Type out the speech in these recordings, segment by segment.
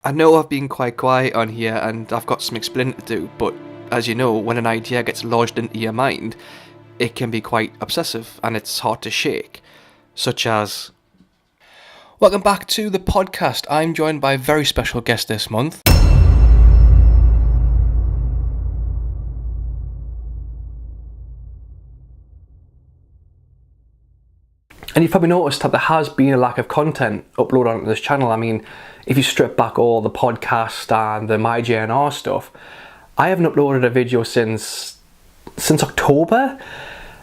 I know I've been quite quiet on here and I've got some explaining to do, but as you know, when an idea gets lodged into your mind, it can be quite obsessive and it's hard to shake. Such as... Welcome back to the podcast. I'm joined by a very special guest this month. And you've probably noticed that there has been a lack of content uploaded onto this channel. I mean, if you strip back all the podcast and the MyJNR stuff, I haven't uploaded a video since October,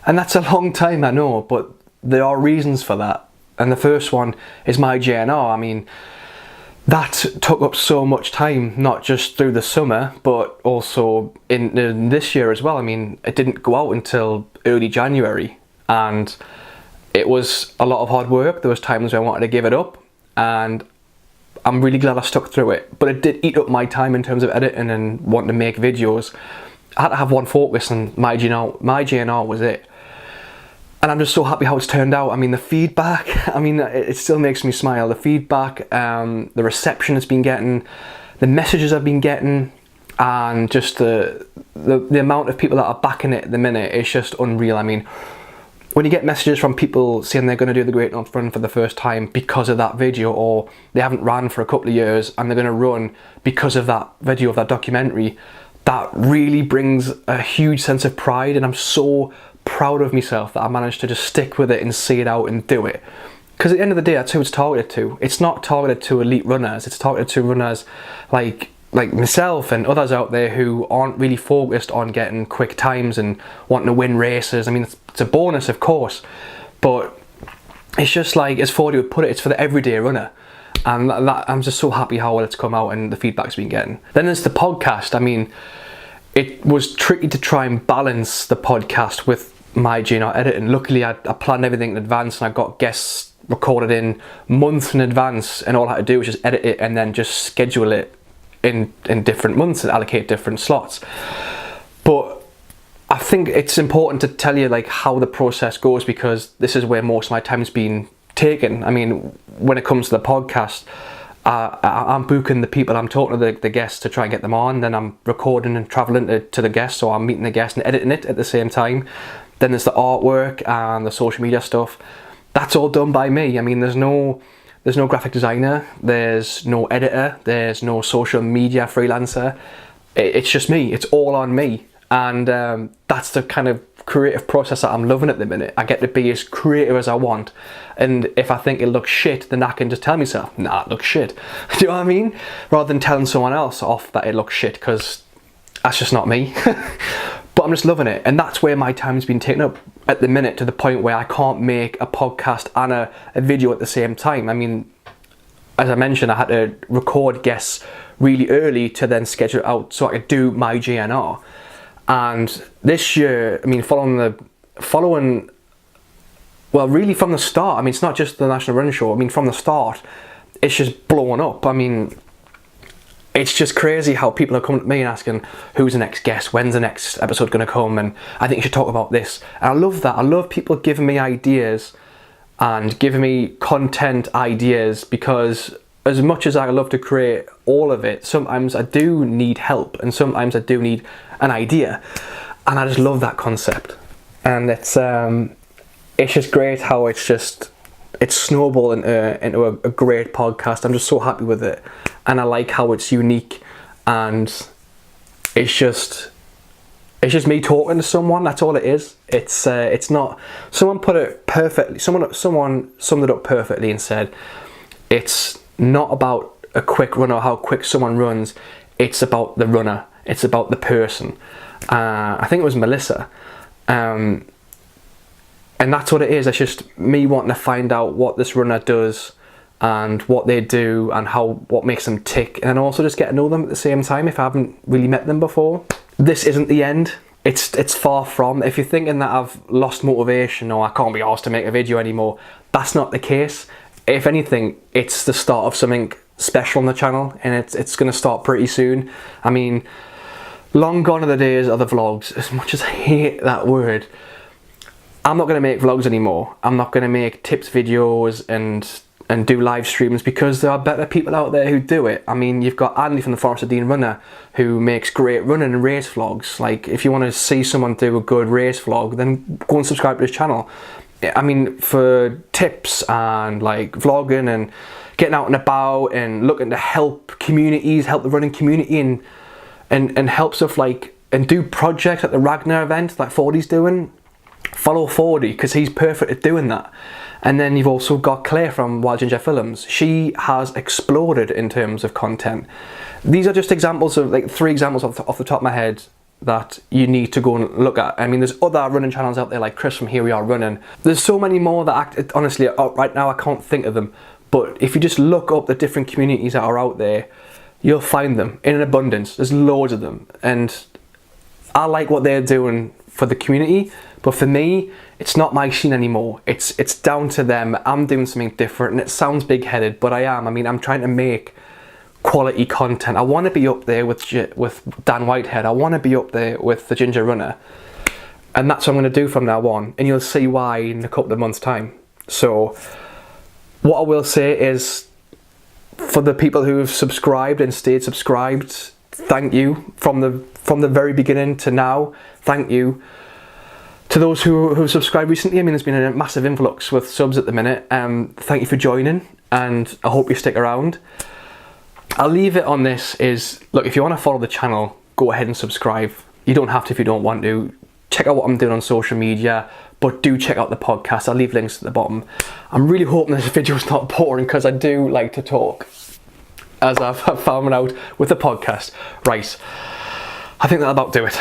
and that's a long time, I know, but there are reasons for that. And the first one is MyJNR. I mean, that took up so much time, not just through the summer, but also in this year as well. I mean, it didn't go out until early January, and it was a lot of hard work. There was times where I wanted to give it up, and I'm really glad I stuck through it. But it did eat up my time in terms of editing and wanting to make videos. I had to have one focus, and MyJNR was it. And I'm just so happy how it's turned out. I mean, the feedback, I mean, it still makes me smile. The feedback, the reception it's been getting, the messages I've been getting, and just the amount of people that are backing it at the minute, it's just unreal. I mean, when you get messages from people saying they're going to do the Great North Run for the first time because of that video, or they haven't ran for a couple of years and they're going to run because of that video, of that documentary, that really brings a huge sense of pride, and I'm so proud of myself that I managed to just stick with it and see it out and do it. Because at the end of the day, that's who it's targeted to. It's not targeted to elite runners, it's targeted to runners like myself and others out there who aren't really focused on getting quick times and wanting to win races. I mean, it's a bonus, of course, but it's just like, as Fordy would put it, it's for the everyday runner. And that, I'm just so happy how well it's come out and the feedback's been getting. Then there's the podcast. I mean, it was tricky to try and balance the podcast with MyJNR editing. Luckily, I planned everything in advance, and I got guests recorded in months in advance, and all I had to do was just edit it and then just schedule it in different months and allocate different slots. But I think it's important to tell you like how the process goes, because this is where most of my time's been taken. I mean, when it comes to the podcast, I'm booking the people, I'm talking to the guests to try and get them on, then I'm recording and travelling to the guests, so I'm meeting the guests and editing it at the same time. Then there's the artwork and the social media stuff. That's all done by me. I mean, there's no graphic designer, there's no editor, there's no social media freelancer. It's just me, it's all on me. And that's the kind of creative process that I'm loving at the minute. I get to be as creative as I want. And if I think it looks shit, then I can just tell myself, nah, it looks shit. Do you know what I mean? Rather than telling someone else off that it looks shit, because that's just not me. But I'm just loving it, and that's where my time's been taken up at the minute, to the point where I can't make a podcast and a video at the same time. I mean, as I mentioned, I had to record guests really early to then schedule it out so I could do MyJNR. And this year, I mean, well, really from the start, I mean, it's not just the National Running Show, I mean, from the start, it's just blown up. I mean, it's just crazy how people are coming to me and asking, who's the next guest, when's the next episode going to come, and I think you should talk about this. And I love that. I love people giving me ideas and giving me content ideas, because as much as I love to create all of it, sometimes I do need help, and sometimes I do need an idea, and I just love that concept. And it's just great how it's snowballed into a great podcast. I'm just so happy with it, and I like how it's unique, and it's just me talking to someone. That's all it is. It's not. Someone put it perfectly. Someone summed it up perfectly and said, it's not about a quick run or how quick someone runs. It's about the runner. It's about the person. I think it was Melissa. And that's what it is. It's just me wanting to find out what this runner does and what they do and what makes them tick, and also just get to know them at the same time if I haven't really met them before. This isn't the end. It's far from. If you're thinking that I've lost motivation or I can't be asked to make a video anymore, that's not the case. If anything, it's the start of something special on the channel, and it's going to start pretty soon. I mean, long gone are the days of the vlogs. As much as I hate that word, I'm not going to make vlogs anymore. I'm not going to make tips videos and and do live streams, because there are better people out there who do it. I mean, you've got Andy from the Forest of Dean Runner, who makes great running and race vlogs. Like, if you want to see someone do a good race vlog, then go and subscribe to his channel. I mean, for tips and like vlogging and getting out and about and looking to help communities, help the running community, and help stuff like, and do projects like the Ragnar event like 40's doing, follow 40, because he's perfect at doing that. And then you've also got Claire from Wild Ginger Films. She has exploded in terms of content. These are just examples of, like, 3 examples off the top of my head that you need to go and look at. I mean, there's other running channels out there like Chris from Here We Are Running. There's so many more that honestly, right now I can't think of them. But if you just look up the different communities that are out there, you'll find them in an abundance. There's loads of them. And I like what they're doing for the community, but for me, it's not my scene anymore. It's down to them. I'm doing something different, and it sounds big-headed, but I am. I mean, I'm trying to make quality content. I want to be up there with Dan Whitehead. I want to be up there with the Ginger Runner, and that's what I'm going to do from now on, and you'll see why in a couple of months' time. So what I will say is, for the people who have subscribed and stayed subscribed, thank you from the very beginning to now. Thank you. To those who have subscribed recently, I mean, there's been a massive influx with subs at the minute. Thank you for joining, and I hope you stick around. I'll leave it on this is, look, if you want to follow the channel, go ahead and subscribe. You don't have to if you don't want to. Check out what I'm doing on social media, but do check out the podcast. I'll leave links at the bottom. I'm really hoping this video's not boring, because I do like to talk, as I've found out with the podcast. Right, I think that'll about do it.